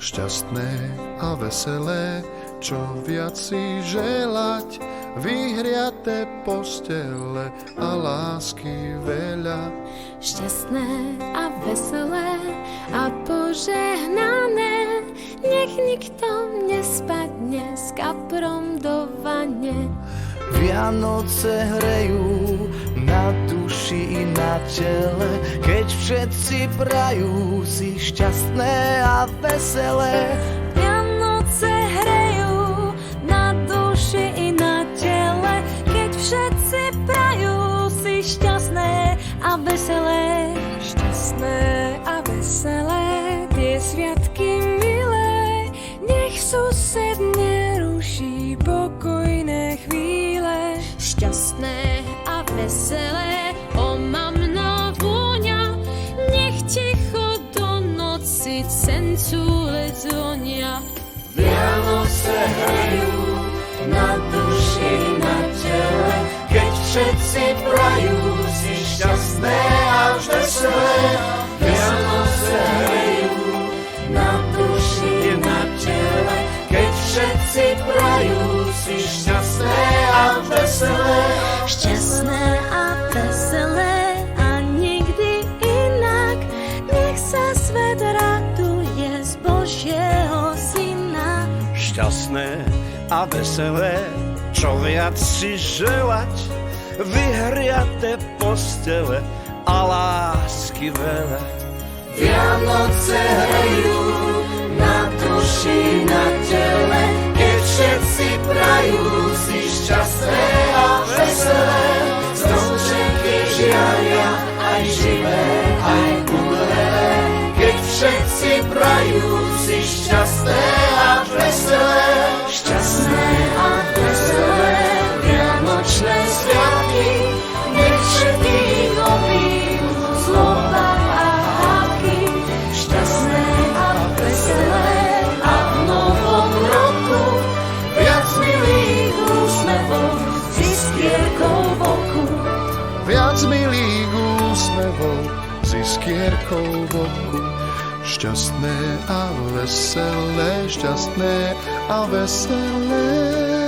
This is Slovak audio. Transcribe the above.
šťastné a veselé, čo viac si želať, vyhriaté postele a lásky veľa. Šťastné a veselé a požehnané, nech nikto nespadne s kaprom do vane. Vianoce hrejú na duši i na tele, keď všetci prajú si šťastné a veselé. Vianoce hrejú na duši i na tele, keď všetci prajú si šťastné a veselé. Šťastné a veselé, tie sviatky milé, nech sused neruší pokojné chvíle. Šťastné a veselé, o mamno vôňa, nech ticho do noci cencúle zvonia. Vianoce hrejú na duši, na tele, keď všetci prajú si šťastné a veselé. Vianoce hrejú na duši, na tele, keď všetci prajú si šťastné a veselé. Šťastné a veselé a nikdy inak, nech sa svet raduje z Božieho Syna. Šťastné a veselé, čo viac si želať, vyhriaté postele a lásky veľa. Vianoce hrejú na duši, na tele, keď všetci prajú si šťastné a veselé. Stromčeky žiaria, aj živé, aj umrelé, keď všetci prajú si šťastné a veselé. Šťastné a veselé vianočné sviatky, nech všetkých obídu zloba a háky. Šťastné a veselé a v novom roku viac milých úsmevov s iskierkou v oku. Viac milých úsmevov s iskierkou v oku. Šťastné a veselé, šťastné a veselé.